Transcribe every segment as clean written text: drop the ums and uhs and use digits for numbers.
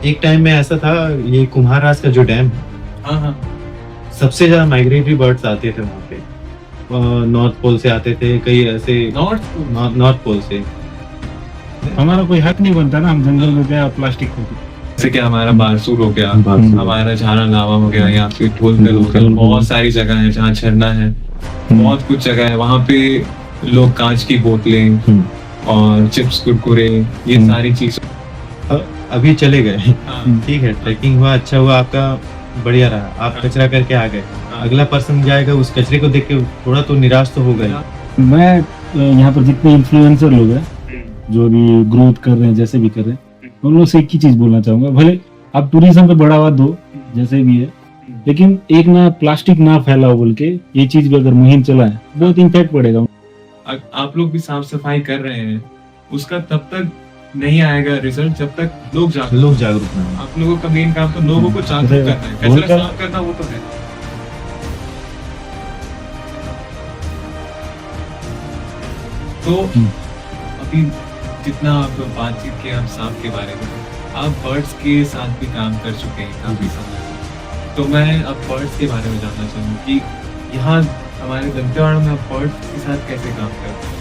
एक टाइम में ऐसा था, ये कुम्हारास का जो डैम है, हाँ हाँ। सबसे ज्यादा माइग्रेटरी बर्ड्स आते थे वहाँ पे। नॉर्थ पोल से आते थे, कई ऐसे नॉर्थ नॉर्थ पोल से। हमारा कोई हक नहीं बनता ना, हम जंगल में गए और प्लास्टिक फेंके। जैसे कि हमारा बारसूर हो गया, बारसूर। हमारा झारा लावा हो गया, या फिर ढोलकल हो गया, बहुत सारी जगह है जहाँ झरना है, बहुत कुछ जगह है वहाँ पे लोग कांच की बोतलें और चिप्स कुरकुरे ये सारी चीज। अभी चले गए। हाँ, ठीक है, ट्रैकिंग हुआ, अच्छा हुआ, आपका बढ़िया रहा, आप कचरा करके आ गए। अगला पर्सन जाएगा, उस कचरे को देख के थोड़ा तो निराश तो हो गए। मैं यहाँ पर जितने इन्फ्लुएंसर लोग हैं जो भी ग्रोथ कर रहे हैं, जैसे भी कर रहे हैं, उन लोग से एक ही चीज बोलना चाहूंगा, भले आप टूरिज्म पे बढ़ावा दो जैसे भी है, लेकिन एक ना प्लास्टिक ना फैलाओ बोल के ये चीज भी अगर मुहिम चलाएं बहुत इम्पैक्ट पड़ेगा। आप लोग भी साफ सफाई कर रहे हैं, उसका तब तक नहीं आएगा रिजल्ट जब तक लोग जागरूक ना हो। आप लोगों का मेन काम तो लोगों को जागरूक करना है, कचरा साफ करना वो तो है। तो अभी जितना आप बातचीत किए आप सांप के बारे में, आप बर्ड्स के साथ भी काम कर चुके हैं काफी समय से, तो मैं अब बर्ड्स के बारे में जानना चाहूँगा कि यहाँ हमारे दंतेवाड़ा में आप बर्ड्स के साथ कैसे काम करते हैं?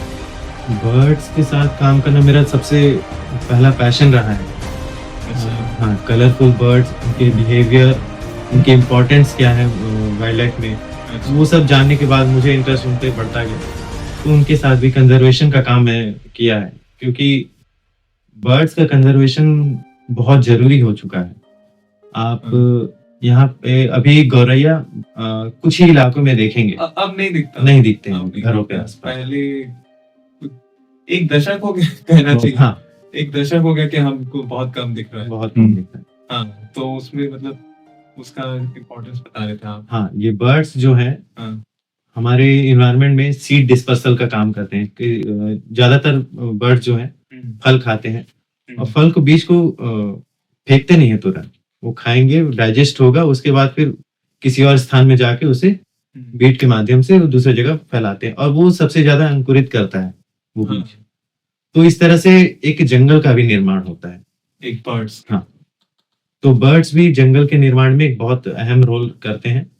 बर्ड्स के साथ काम करना मेरा सबसे पहला पैशन रहा है। अच्छा। हाँ, कलरफुल बर्ड्स, उनके बिहेवियर, उनके इम्पोर्टेंस क्या है वाइल्ड लाइफ में, वो सब जानने के बाद मुझे इंटरेस्ट उन पे बढ़ता गया। तो उनके साथ भी कंजर्वेशन का काम मैं किया है, क्योंकि बर्ड्स का कंजर्वेशन बहुत जरूरी हो चुका है। आप यहाँ पे अभी गौरैया कुछ ही इलाकों में देखेंगे, अब नहीं दिखता, नहीं दिखते हैं घरों के आसपास। पहले एक दशक हो गया कहना चाहिए। हाँ, एक दशक हो गया कि हमको बहुत कम दिख रहा है, बहुत कम दिखता है। हाँ, तो उसमें मतलब उसका इम्पोर्टेंस बता रहे थे आप। हाँ, ये बर्ड्स जो है हमारे इन्वायरमेंट में सीड डिस्पर्सल का काम करते हैं कि ज्यादातर बर्ड्स जो है फल खाते हैं, और फल को बीज को फेंकते नहीं है तुरंत, वो खाएंगे, डाइजेस्ट होगा, उसके बाद फिर किसी और स्थान में जाके उसे बीट के माध्यम से दूसरी जगह फैलाते हैं, और वो सबसे ज्यादा अंकुरित करता है वो बीज। तो इस तरह से एक जंगल का भी निर्माण होता है, एक बर्ड्स। हाँ, तो बर्ड्स भी जंगल के निर्माण में एक बहुत अहम रोल करते हैं।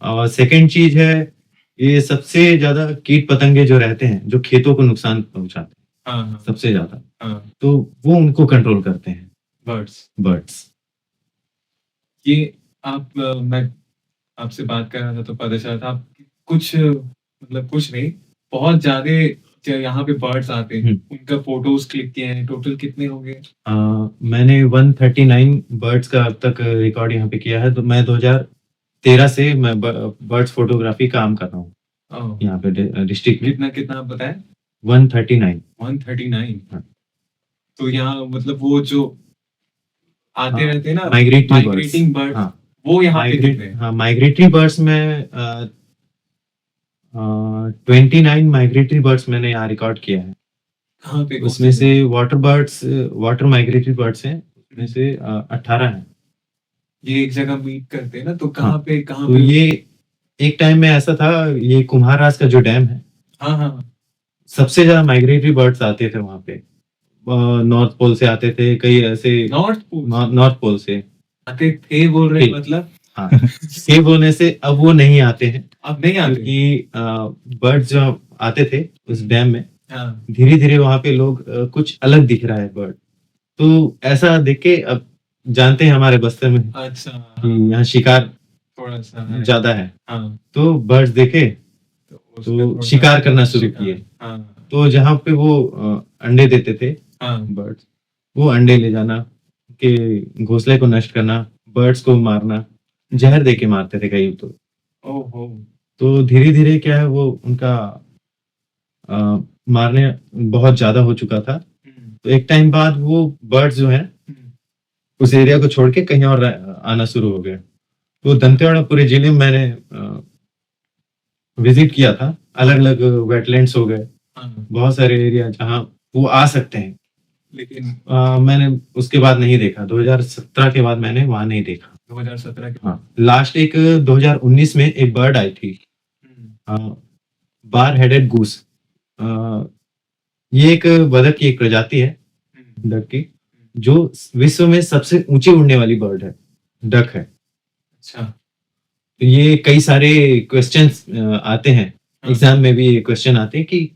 और सेकंड चीज है, ये सबसे ज्यादा कीट पतंगे जो रहते हैं, जो खेतों को नुकसान पहुंचाते हैं सबसे ज्यादा, तो वो उनको कंट्रोल करते हैं बर्ड्स। ये मैं आपसे बात कर रहा था तो पता चला था आप कुछ मतलब कुछ नहीं, बहुत ज्यादा यहाँ पे बर्ड्स आते हैं, उनका फोटोज क्लिक किए हैं, टोटल कितने हो गए? मैंने 139 बर्ड्स का अब तक रिकॉर्ड यहाँ पे किया है। तो मैं 2013 से मैं बर्ड्स फोटोग्राफी काम कर रहा हूँ यहाँ पे डिस्ट्रिक्ट में। कितना आप बताएं? 139। हाँ। तो यहाँ मतलब वो जो आते रहते हैं ना माइग्रेटिंग बर्ड्स, वो यहाँ पे दिखते हैं। हाँ, माइग्रेटरी बर्ड्स में 29 माइग्रेटरी बर्ड्स मैंने यहाँ रिकॉर्ड किया है। कहाँ पे? उसमें से वाटर माइग्रेटरी बर्ड्स हैं, उसमें से 18 हैं। ये एक जगह मीट करते हैं ना, तो कहाँ पे तो ये एक टाइम में ऐसा था, ये कुम्हारास का जो डैम है, हाँ, सबसे ज्यादा माइग्रेटरी बर्ड्स आते थे वहां पे। नॉर्थ पोल से आते थे, कई ऐसे नॉर्थ पोल से आते थे बोल रहे मतलब? हाँ, ये बोलने से अब वो नहीं आते हैं, अब नहीं आते, क्योंकि बर्ड्स जो आते थे उस डैम में, धीरे धीरे वहां पे लोग कुछ अलग दिख रहा है बर्ड, तो ऐसा देख के अब जानते हैं हमारे बस्तर में यहाँ शिकार थोड़ा सा ज्यादा है, तो बर्ड्स देखे तो शिकार करना शुरू किए। तो जहाँ पे वो अंडे देते थे बर्ड्स, वो अंडे ले जाना, के घोंसले को नष्ट करना, बर्ड्स को मारना, जहर दे के मारते थे कई तो धीरे धीरे क्या है, वो उनका मारने बहुत ज्यादा हो चुका था। तो एक टाइम बाद वो बर्ड्स जो है उस एरिया को छोड़ के कहीं और आना शुरू हो गए। तो दंतेवाड़ा पूरे जिले में मैंने विजिट किया था, अलग अलग वेटलैंड्स हो गए, बहुत सारे एरिया जहाँ वो आ सकते हैं, लेकिन मैंने उसके बाद नहीं देखा। 2017 के बाद मैंने वहां नहीं देखा। 2017 के हाँ, लास्ट एक 2019 में एक बर्ड आई थी, बार हेडेड गूस। ये एक बतख की एक प्रजाति है डक की, जो विश्व में सबसे ऊंची उड़ने वाली बर्ड है, डक है। अच्छा। तो ये कई सारे क्वेश्चंस आते हैं, हाँ। एग्जाम में भी क्वेश्चन आते हैं कि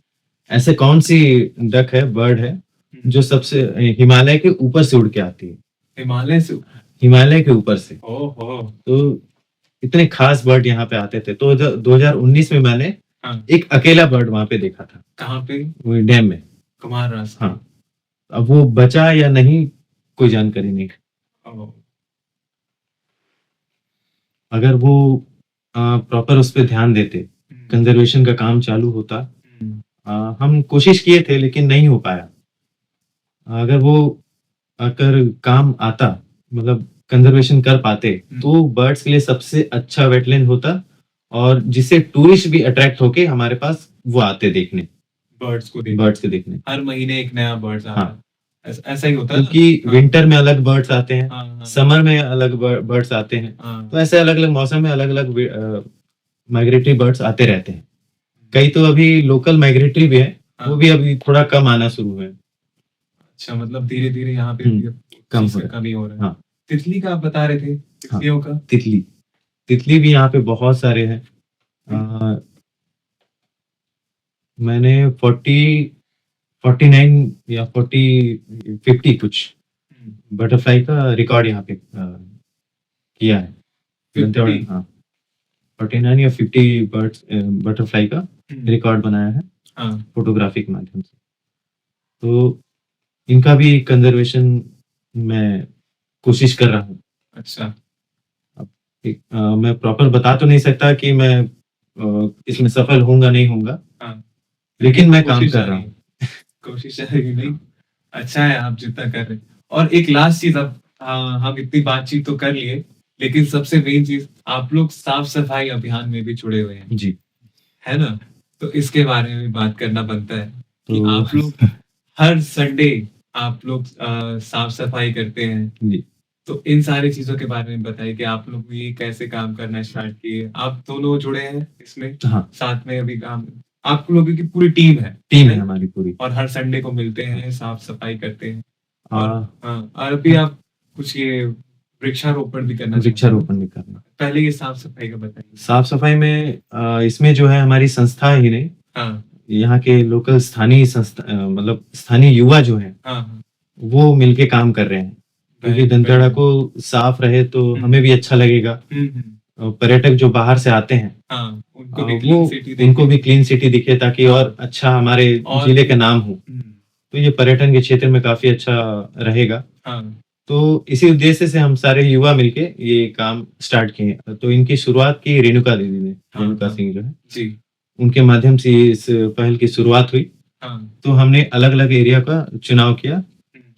ऐसे कौन सी डक है, बर्ड है जो सबसे हिमालय के ऊपर से उड़ के आती है, हिमालय से? हिमालय के ऊपर से। ओहो। तो इतने खास बर्ड यहाँ पे आते थे। तो 2019 में मैंने हाँ। एक अकेला बर्ड वहां पे देखा था, कहाँ पे? वो डैम में। कुमार रास्ता। हाँ, अब वो बचा या नहीं कोई जानकारी नहीं। ओह। अगर वो प्रॉपर उस पर ध्यान देते, कंजर्वेशन का काम चालू होता। हम कोशिश किए थे लेकिन नहीं हो पाया। अगर वो अगर काम आता, मतलब कंजर्वेशन कर पाते, तो बर्ड्स के लिए सबसे अच्छा वेटलैंड होता और जिससे टूरिस्ट भी अट्रैक्ट होके हमारे पास वो आते देखने, बर्ड्स को देखने। हर महीने एक नया बर्ड्स आता हाँ। है। ऐसा ही होता है ना? क्योंकि विंटर में अलग बर्ड्स आते हैं, हाँ, हाँ, समर में अलग बर्ड्स आते हैं। हाँ। तो ऐसे अलग अलग मौसम में अलग अलग माइग्रेटरी बर्ड्स आते रहते हैं। कई तो अभी लोकल माइग्रेटरी भी है, वो भी अभी थोड़ा कम आना शुरू हुए हैं। अच्छा, मतलब धीरे धीरे यहाँ पे भी कम चीज़ हो का रहा है। कमी हो रहा है। हाँ। तितली का आप बता रहे थे, तितलियों का? तितली भी यहाँ पे बहुत सारे हैं। मैंने 49 या 50 कुछ बटरफ्लाई का रिकॉर्ड यहाँ पे किया है। 50? हाँ, 49 या 50 बर्ड्स बटरफ्लाई का रिकॉर्ड बनाया है, हाँ। फोटोग्राफी के माध्यम से। तो इनका भी कंजर्वेशन मैं कोशिश कर रहा हूँ। अच्छा। मैं प्रॉपर बता तो नहीं सकता कि मैं इसमें सफल होऊंगा नहीं होऊंगा, हाँ। लेकिन मैं काम कोशिश कर जारी रहा है। हूँ। कोशिश जारी नहीं। अच्छा है आप जितना कर रहे हैं। और एक लास्ट चीज, अब हम इतनी बातचीत तो कर लिए, लेकिन सबसे मेन चीज, आप लोग साफ सफाई अभियान में भी जुड़े हुए हैं, जी। है ना? तो इसके बारे में भी बात करना बनता है कि तो आप लोग हर संडे आप लोग साफ सफाई करते हैं। जी। तो इन सारी चीजों के बारे में बताइए कि आप लोग भी कैसे काम करना स्टार्ट किए। आप दोनों जुड़े हैं इसमें? हाँ। साथ में अभी काम, आप लोगों की पूरी टीम है हमारी पूरी, और हर संडे को मिलते हैं, साफ सफाई करते हैं। हाँ। और अभी आप कुछ ये वृक्षारोपण भी करना चाहते हैं। वृक्षारोपण भी करना। पहले ये साफ सफाई का बताइए। साफ सफाई में इसमें जो है हमारी संस्था ही नहीं, हाँ। यहाँ के लोकल स्थानीय संस्था, मतलब स्थानीय युवा जो है, हाँ। वो मिलके काम कर रहे हैं। क्योंकि दंतेवाड़ा को साफ रहे तो हमें भी अच्छा लगेगा। पर्यटक जो बाहर से आते हैं, हाँ, उनको भी क्लीन सिटी दिखे, ताकि और अच्छा हमारे जिले का नाम हो। तो ये पर्यटन के क्षेत्र में काफी अच्छा रहेगा। हाँ। तो इसी उद्देश्य से हम सारे युवा मिलके ये काम स्टार्ट किए। तो इनकी शुरुआत की रेणुका दीदी ने, रेणुका सिंह जो है जी, उनके माध्यम से इस पहल की शुरुआत हुई। तो हमने अलग अलग एरिया का चुनाव किया,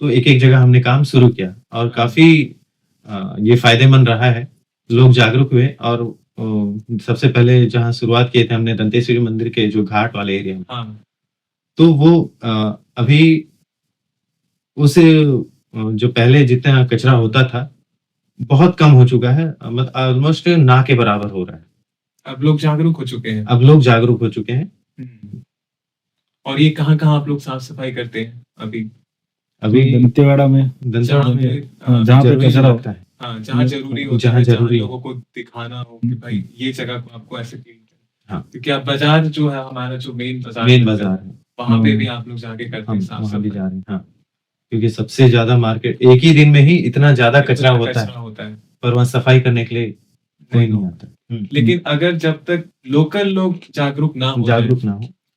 तो एक एक जगह हमने काम शुरू किया और काफी ये फायदेमंद रहा है। लोग जागरूक हुए और सबसे पहले जहाँ शुरुआत किए थे हमने दंतेश्वरी मंदिर के जो घाट वाले एरिया में, तो वो अभी उस जो पहले जितना कचरा होता था बहुत कम हो चुका है, मतलब ऑलमोस्ट ना के बराबर हो रहा है। अब लोग जागरूक हो चुके हैं। और ये कहाँ आप लोग साफ सफाई करते हैं अभी? दंतेवाड़ा में जहाँ पे कचरा होता है, हाँ, जहाँ जरूरी होता है, जहाँ लोगों को दिखाना हो कि भाई ये जगह को आपको ऐसे क्लीन करना। हाँ। क्योंकि अब बाजार जो है हमारा, जो मेन बाजार है, वहाँ पे भी आप लोग जाके करते हैं साफ सफाई? जा रहे हैं, हाँ। क्योंकि सबसे ज्यादा मार्केट, एक ही दिन में ही इतना ज्यादा कचरा होता है, पर वहाँ सफाई करने के लिए कोई नहीं आता। लेकिन अगर जब तक लोकल लोग जागरूक ना हो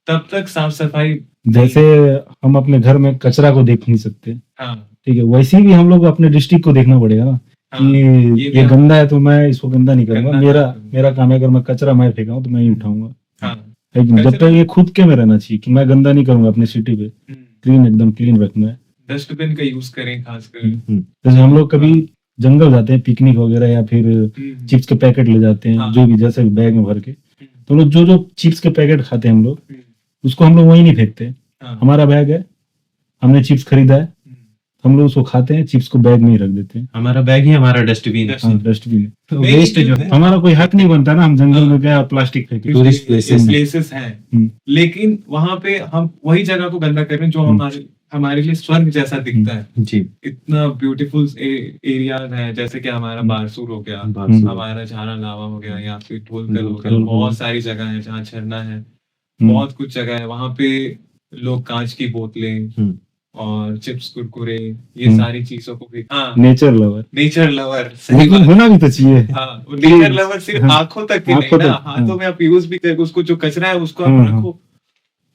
तब तक साफ सफाई, जैसे हम अपने घर में कचरा को देख नहीं सकते, हाँ, ठीक है, वैसे ही हम लोग अपने डिस्ट्रिक्ट को देखना पड़ेगा ना। कि ये गंदा है तो मैं इसको गंदा नहीं करूंगा। मेरा काम है, अगर मैं कचरा मैं फेंका हूँ तो मैं ही उठाऊंगा। जब तक ये खुद के में रहना चाहिए कि मैं गंदा नहीं करूंगा, अपने सिटी पे क्लीन, एकदम क्लीन रखना है। डस्टबिन का यूज करें खासकर। जैसे हम लोग कभी जंगल जाते हैं पिकनिक वगैरह, या फिर चिप्स के पैकेट ले जाते हैं, जो भी, जैसे बैग में भर के, तो लोग जो चिप्स के पैकेट खाते हैं हम लोग, उसको हम लोग वहीं नहीं फेंकते। हमारा बैग है, हमने चिप्स खरीदा है, हम लोग उसको खाते हैं, चिप्स को बैग में ही रख देते हैं। हमारा बैग ही हमारा डस्टबिन है। डस्टबिन वेस्ट जो है, हमारा कोई हक नहीं बनता ना हम जंगल में गए और प्लास्टिक फेंके। टूरिस्ट प्लेसेस हैं, लेकिन वहां पे हम वही जगह को गंदा कर रहे हैं जो हमारे हमारे लिए स्वर्ग जैसा दिखता है। जी इतना ब्यूटीफुल एरियाज है, जैसे कि हमारा बारसूर हो गया, बारसूर। हमारा झारा लावा हो गया, या फिर ढोलकर हो गया, ढोलकर। बहुत सारी जगह है जहाँ झरना है, बहुत कुछ जगह है वहां पे। लोग कांच की बोतलें हम्म, और चिप्स कुरकुरे ये हम्म। सारी चीजों को भी, हाँ नेचर लवर, नेचर लवर, सही लेकिन बात। होना भी तो चाहिए। हाँ नेचर लवर सिर्फ हाँ, आंखों तक की नहीं आंखों ना, तक, हाथों हाँ। में आप यूज भी कर, उसको जो कचरा है उसको आप हाँ, हाँ। रखो।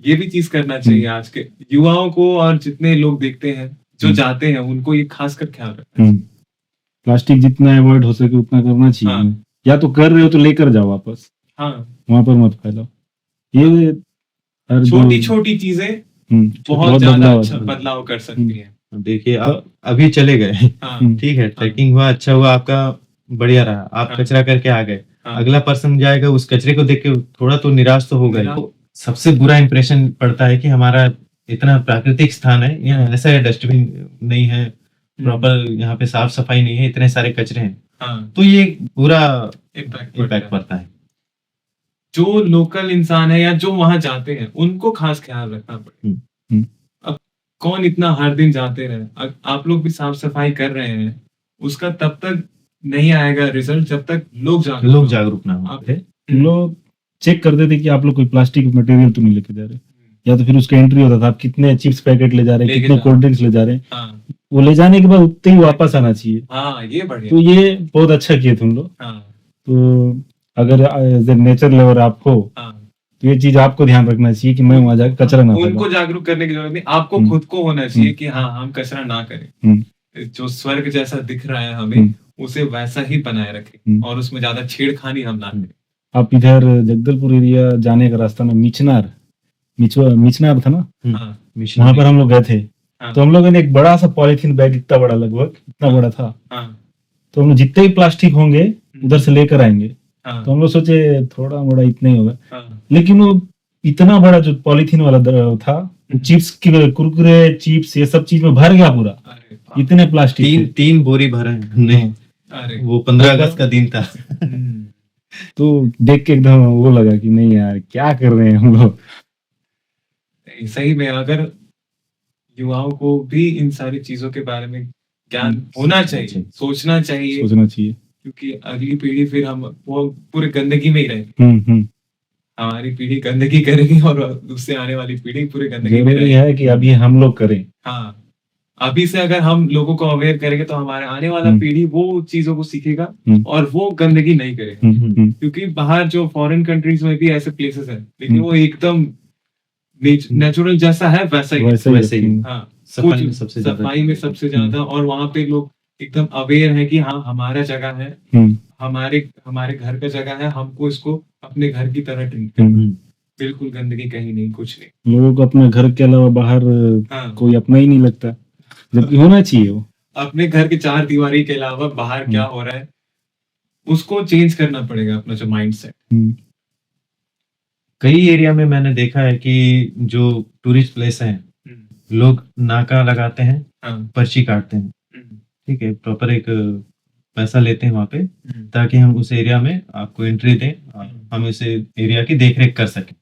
ये भी चीज करना चाहिए आज के युवाओं को, और जितने लोग देखते हैं जो जाते हैं उनको ये खासकर ख्याल रखना चाहिए। प्लास्टिक जितना अवॉइड हो सके उतना करना चाहिए। हाँ। या तो कर रहे हो तो लेकर जाओ वापस, हाँ वहां पर मत फैलाओ। ये हर छोटी छोटी चीजें बहुत ज्यादा अच्छा बदलाव कर सकती हैं। अब देखिए आप अभी चले गए, हाँ ठीक है, ट्रैकिंग हुआ, अच्छा हुआ, आपका बढ़िया रहा, आप हाँ। कचरा करके आ गए, हाँ। अगला पर्सन जाएगा उस कचरे को देख के थोड़ा तो निराश तो होगा ही। निराश। तो सबसे बुरा इंप्रेशन पड़ता है कि हमारा इतना प्राकृतिक स्थान है, यहाँ ऐसा है डस्टबिन नहीं है, प्रॉपर यहाँ पे साफ सफाई नहीं है, इतने सारे कचरे हैं, हाँ तो ये पूरा इम्पैक्ट इम्पैक्ट पड़ता है। जो लोकल इंसान है या जो वहां जाते हैं उनको खास ख्याल रखना पड़ेगा। अब कौन इतना हर दिन जाते रहे, आप लोग भी साफ सफाई कर रहे हैं, उसका तब तक नहीं आएगा रिजल्ट जब तक लोग जागरूक ना हो। हम लोग चेक करते थे कि आप लोग कोई प्लास्टिक मटेरियल तो नहीं लेके जा रहे, या तो फिर उसका एंट्री होता था आप कितने चिप्स पैकेट ले जा रहे हैं, कितने कोल्ड ड्रिंक्स ले जा रहे हैं, हाँ वो ले जाने के बाद उतने ही वापस आना चाहिए। हाँ ये बढ़िया। तो ये बहुत अच्छा किए तुम लोग। हाँ तो अगर एज ए नेचर लवर आप हो हाँ तो ये चीज आपको ध्यान रखना चाहिए कि मैं वहां जाकर कचरा ना फैलाऊं। उनको जागरूक करने की जरूरत नहीं, आपको खुद को होना चाहिए कि हाँ हम कचरा ना करें, जो स्वर्ग जैसा दिख रहा है हमें उसे वैसा ही बनाए रखें, और उसमें ज्यादा छेड़खानी हम ना करें। आप इधर जगदलपुर एरिया जाने का रास्ता में मिचनार था ना, हाँ वहां पर हम लोग गए थे। हाँ। तो हम लोगों ने एक बड़ा सा पॉलिथीन बैग, इतना बड़ा, लगभग इतना बड़ा था, हाँ तो हम लोग जितने भी प्लास्टिक होंगे उधर से लेकर आएंगे। हाँ तो हम लोग सोचे थोड़ा मोड़ा इतना ही होगा, हाँ लेकिन वो इतना बड़ा जो पॉलिथीन वाला था, चिप्स की कुरकुरे चिप्स ये सब चीज में भर गया पूरा, अरे बाप। इतने प्लास्टिक तीन बोरी भरे हैं हमने। अरे वो 15 अगस्त का दिन था। तो देख के एकदम वो लगा कि नहीं यार क्या कर रहे हैं हम लोग। सही में अगर युवाओं को भी इन सारी चीजों के बारे में ज्ञान होना चाहिए, सोचना चाहिए, क्योंकि अगली पीढ़ी फिर हम वो पूरे गंदगी में ही रहेंगे। हमारी पीढ़ी गंदगी करेगी और उससे आने वाली पीढ़ी पूरे गंदगी में रहेगी। है कि अभी हम लोग करें। हाँ अभी से अगर हम लोगों को अवेयर करेंगे तो हमारे आने वाला पीढ़ी वो चीजों को सीखेगा और वो गंदगी नहीं करेगा। क्योंकि बाहर जो फॉरेन कंट्रीज में भी ऐसे प्लेसेस हैं, लेकिन वो एकदम नेचुरल जैसा है वैसा ही। हाँ सफाई में सबसे ज्यादा, और वहाँ पे लोग एकदम अवेयर है कि हाँ हमारा जगह है, हमारे घर का जगह है, हमको इसको अपने घर की तरह ट्रीट करना, बिल्कुल गंदगी कहीं नहीं, कुछ नहीं। लोगों को अपने घर के अलावा बाहर कोई अपना ही नहीं लगता, जबकि होना चाहिए। वो अपने घर के चार दीवारी के अलावा बाहर क्या हो रहा है उसको चेंज करना पड़ेगा, अपना जो माइंडसेट। कई एरिया में मैंने देखा है कि जो टूरिस्ट प्लेस हैं, लोग नाका लगाते हैं, पर्ची काटते हैं, ठीक है, प्रॉपर एक पैसा लेते हैं वहां पे, ताकि हम उस एरिया में आपको एंट्री दें, हम इस एरिया की देखरेख कर सकें।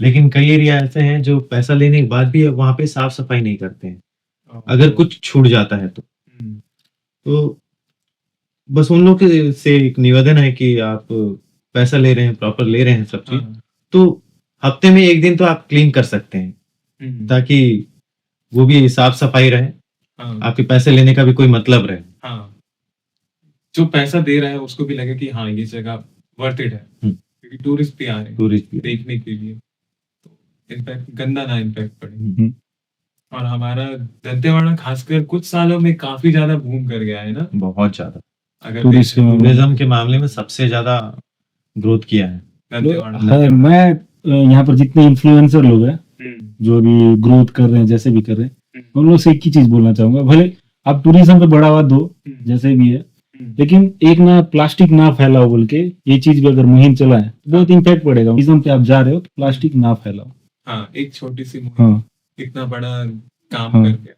लेकिन कई एरिया ऐसे हैं जो पैसा लेने के बाद भी वहां पे साफ सफाई नहीं करते हैं, अगर कुछ छूट जाता है तो बस उन लोग से एक निवेदन है कि आप पैसा ले रहे हैं, प्रॉपर ले रहे हैं सब चीज, तो हफ्ते में एक दिन तो आप क्लीन कर सकते हैं, ताकि वो भी साफ सफाई रहे, आपके पैसे लेने का भी कोई मतलब रहे। जो पैसा दे रहा है उसको भी लगे कि हाँ ये जगह वर्थ इट है, क्योंकि टूरिस्ट भी आ रहे हैं देखने के लिए, तो इम्पैक्ट गंदा ना इम्पैक्ट पड़े। और हमारा दंतेवाड़ा खासकर कुछ सालों में काफी ज्यादा बूम कर गया है ना, बहुत ज्यादा। अगर टूरिज्म के मामले में सबसे ज्यादा ग्रोथ किया है दंतेवाड़ा। मैं यहाँ पर जितने इन्फ्लुएंसर लोग हैं जो भी ग्रोथ कर रहे हैं, जैसे भी कर रहे हैं, उन लोग से एक ही चीज बोलना चाहूंगा, भले आप टूरिज्म पे बढ़ावा दो जैसे भी है, लेकिन एक ना प्लास्टिक ना फैलाओ बोल के ये चीज भी अगर मुहिम चला है तो बहुत इम्पैक्ट पड़ेगा। टूरिज्म पे आप जा रहे हो तो प्लास्टिक ना फैलाओ। हाँ एक छोटी सी मुहिम इतना बड़ा काम कर गया,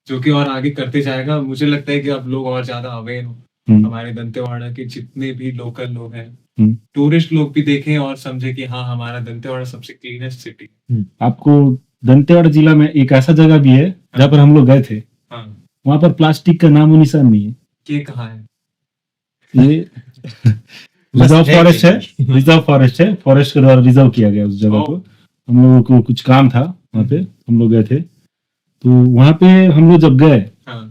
जो कि और आगे करते जाएगा। मुझे लगता है कि अब लोग और ज्यादा अवेयर हो, हमारे दंतेवाड़ा के जितने भी लोकल लोग हैं, टूरिस्ट लोग भी देखें और समझे कि हाँ हमारा दंतेवाड़ा सबसे क्लीनेस्ट सिटी। आपको दंतेवाड़ा जिला में एक ऐसा जगह भी है जहाँ पर हम लोग गए थे, हाँ, वहां पर प्लास्टिक का नामो निशान नहीं है। ये कहाँ है? ये रिजर्व फॉरेस्ट है, रिजर्व फॉरेस्ट है, फॉरेस्ट के द्वारा रिजर्व किया गया उस जगह को। हम लोगों को कुछ काम था वहाँ पे, हम लोग गए थे, तो वहाँ पे हम लोग जब गए हाँ,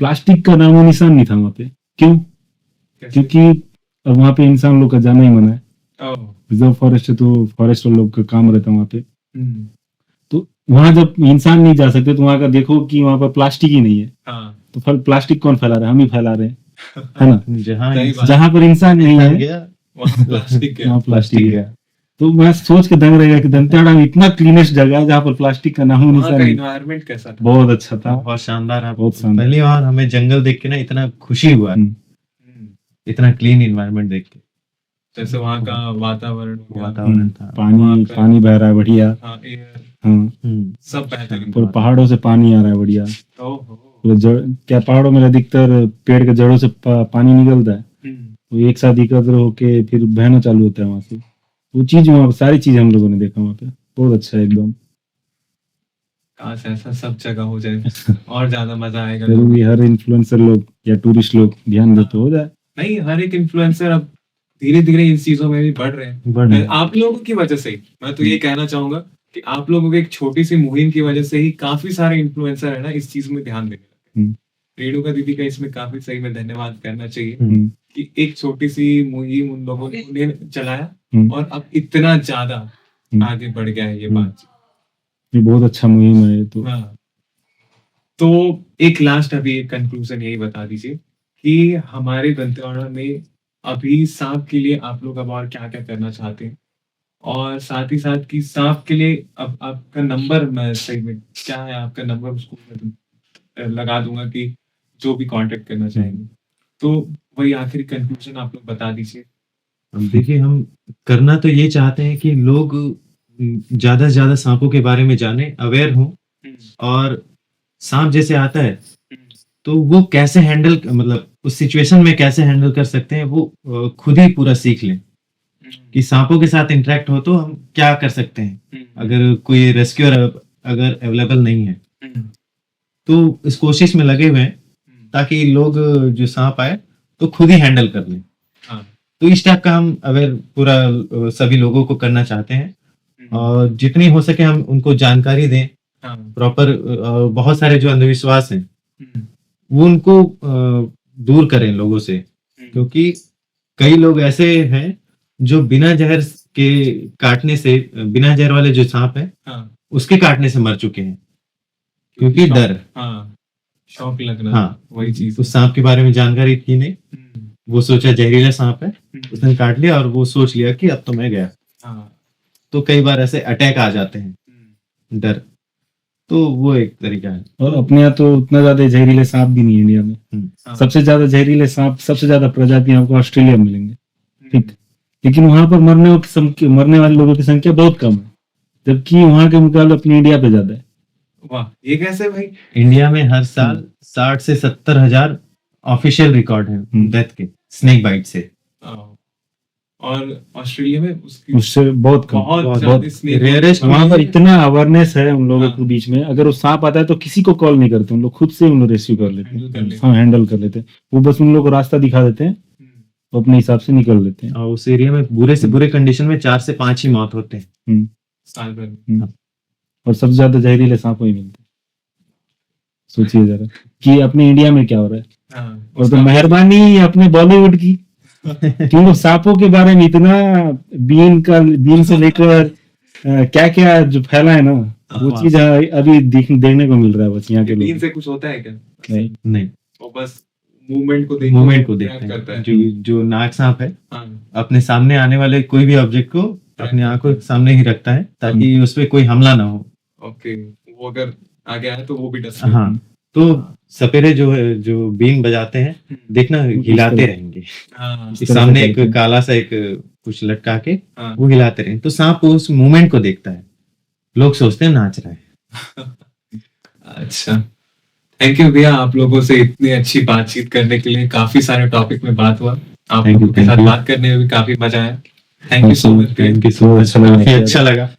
प्लास्टिक का नामो निशान नहीं था वहाँ पे। क्यों? कैसे? क्योंकि अब वहाँ पे इंसान लोग का जाना ही मना है। ओह, रिजर्व फॉरेस्ट है तो फॉरेस्ट वाले लोग का काम रहता है वहाँ पे। हम्म, तो वहां जब इंसान नहीं जा सकते तो वहां का देखो कि वहां पर प्लास्टिक ही नहीं है, हाँ, तो फिर प्लास्टिक कौन फैला रहा है? हम ही फैला रहे हैं, है ना। जहाँ सही बात। जहां पर इंसान नहीं इंसान है गया वहाँ प्लास्टिक है। वहां प्लास्टिक है। तो मैं सोच के दंग रहेगा कि दंतेवाड़ा में इतना क्लीनेस्ट जगह है जहाँ पर प्लास्टिक का नामो वहाँ निशान का नहीं। इन्वायरमेंट कैसा था? बहुत अच्छा था। बहुत शानदार है। बहुत शानदार। पहली बार हमें जंगल देख के ना इतना खुशी हुआ, हम्म, हम्म, इतना क्लीन इन्वायरमेंट देख के। जैसे वहाँ का वातावरण हो गया, वातावरण था। पानी वहाँ का- पानी बह रहा है बढ़िया। हाँ, एयर, हाँ, सब बेहतरीन। पूरे पहाड़ों से पानी आ रहा है बढ़िया। ओहो, पूरे जड़, क्या पहाड़ों में अधिकतर पेड़ के जड़ों से पानी निकलता है, हम्म, वो एक साथ एकत्र होके फिर बहना चालू होता है वहां से। वो चीज वहाँ सारी चीज हम लोगों ने देखा वहाँ पे, बहुत अच्छा है एकदम। काश ऐसा सब जगह हो जाए और ज्यादा मजा आएगा। जरूरी हर इन्फ्लुएंसर लोग या टूरिस्ट लोग ध्यान दे तो हो जाए। नहीं, हर एक इन्फ्लुएंसर अब धीरे धीरे इन चीजों में भी बढ़ रहे हैं। बढ़ रहे हैं। आप लोगों की वजह से ही मैं तो ये कहना चाहूंगा कि आप लोगों की एक छोटी सी मुहिम की वजह से ही काफी सारे इन्फ्लुएंसर है ना इस चीज में ध्यान देने लगे। हम्म, रेणुका दीदी का इसमें काफी सही में धन्यवाद करना चाहिए हम्म, कि एक छोटी सी मुहिम उन लोगों ने चलाया हम्म, और अब इतना ज्यादा हम्म। आगे बढ़ गया है ये हम्म। बात। ये बहुत अच्छा मुहिम है ये तो। हाँ, तो एक लास्ट अभी एक कंक्लूजन यही बता दीजिए कि हमारे दंतेवाड़ा में अभी सांप के लिए आप लोग अब और क्या क्या करना चाहते हैं, और साथ ही साथ कि सांप के लिए अब आपका नंबर, मैं सही में क्या है आपका नंबर, उसको मैं लगा दूंगा कि जो भी कांटेक्ट करना चाहेंगे। तो वही आखिरी कंक्लूजन आप लोग बता दीजिए। अब देखिए, हम करना तो ये चाहते हैं कि लोग ज्यादा से ज्यादा सांपों के बारे में जाने, अवेयर हों, और सांप जैसे आता है तो वो कैसे हैंडल, मतलब उस सिचुएशन में कैसे हैंडल कर सकते हैं, वो खुद ही पूरा सीख लें कि सांपों के साथ इंटरेक्ट हो तो हम क्या कर सकते हैं। अगर कोई रेस्क्यूअर अगर अवेलेबल नहीं है तो इस कोशिश में लगे हुए हैं ताकि लोग जो सांप आए तो खुद ही हैंडल कर लें। हाँ। तो इस टाइप का हम अवेयर पूरा सभी लोगों को करना चाहते हैं, और जितनी हो सके हम उनको जानकारी दें हाँ। प्रॉपर। बहुत सारे जो अंधविश्वास हैं वो उनको दूर करें लोगों से, क्योंकि कई लोग ऐसे हैं जो बिना जहर के काटने से, बिना जहर वाले जो सांप है हाँ। उसके काटने से मर चुके हैं, क्योंकि डर। हाँ, शौक लगना। हाँ, वही चीज। उस सांप के बारे में जानकारी थी नहीं, वो सोचा जहरीला सांप है, उसने काट लिया और वो सोच लिया कि अब तो मैं गया। हाँ। तो कई बार ऐसे अटैक आ जाते हैं, डर। तो वो एक तरीका है। और अपने यहाँ तो उतना ज्यादा जहरीले सांप भी नहीं है इंडिया में। हाँ। सबसे ज्यादा जहरीले सांप, सबसे ज्यादा प्रजातियां आपको ऑस्ट्रेलिया में मिलेंगे, ठीक। लेकिन वहां पर मरने वाले लोगों की संख्या बहुत कम है, जबकि वहां के मुकाबले अपनी इंडिया पे ज्यादा है। वाह, ये कैसे भाई? इंडिया में हर साल 60 से 70 हजार ऑफिशियल रिकॉर्ड है डेथ के स्नेक बाइट से, और ऑस्ट्रेलिया में उससे बहुत कम, बहुत बहुत रेयरेस्ट। वहां पर इतना अवेयरनेस है उन लोगों हाँ। के बीच में, अगर वो सांप आता है तो किसी को कॉल नहीं करते, उन लोग खुद से उन लोग रेस्क्यू कर लेते Handle कर हैं। लेते हाँ, हैंडल कर लेते हैं। वो बस उन लोग को रास्ता दिखा देते हैं, वो अपने हिसाब से निकल लेते हैं। और उस एरिया में बुरे से बुरे कंडीशन में 4 से 5 ही मौत होते हैं साल भर में। और सबसे ज्यादा जहरीले सांप वही मिलते हैं। सोचिए जरा कि अपने इंडिया में क्या हो रहा है। हाँ, और तो मेहरबानी अपने बॉलीवुड की, क्योंकि सांपों के बारे में इतना बीन से लेकर क्या क्या जो फैला है ना, वो हाँ। चीज अभी देखने को मिल रहा है बस यहाँ के बीन लोग। से कुछ होता है क्या? नहीं, वो बस मूवमेंट को देखते करता हैं। है। जो नाग सांप है हाँ, अपने सामने आने वाले कोई भी ऑब्जेक्ट को अपने आंखों के सामने ही रखता है ताकि उस पर कोई हमला ना हो। ओके, वो अगर आगे आए तो वो भी डर हाँ, तो सपेरे जो है, जो बीन बजाते हैं, देखना हिलाते रहेंगे। हाँ, इस तरह सामने से एक चलते हैं। काला सा एक कुछ लटका के हाँ। वो हिलाते रहेंगे, तो सांप उस मूवमेंट को देखता है, लोग सोचते हैं नाच रहा है। अच्छा, थैंक यू भैया, आप लोगों से इतनी अच्छी बातचीत करने के लिए। काफी सारे टॉपिक में बात हुआ, आप Thank you, लोगों के thank साथ you. बात करने में भी काफी मजा आया। Thank you so much. Thank you so much. काफी अच्छा लगा।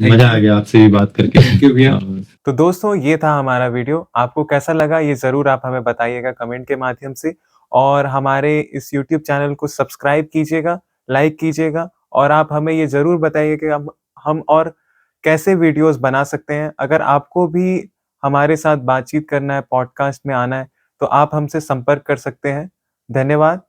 मजा आ गया आपसे भी बात करके। थैंक यू भैया। और तो दोस्तों ये था हमारा वीडियो। आपको कैसा लगा ये ज़रूर आप हमें बताइएगा कमेंट के माध्यम से, और हमारे इस यूट्यूब चैनल को सब्सक्राइब कीजिएगा, लाइक कीजिएगा, और आप हमें ये ज़रूर बताइए कि हम और कैसे वीडियोस बना सकते हैं। अगर आपको भी हमारे साथ बातचीत करना है, पॉडकास्ट में आना है, तो आप हमसे संपर्क कर सकते हैं। धन्यवाद।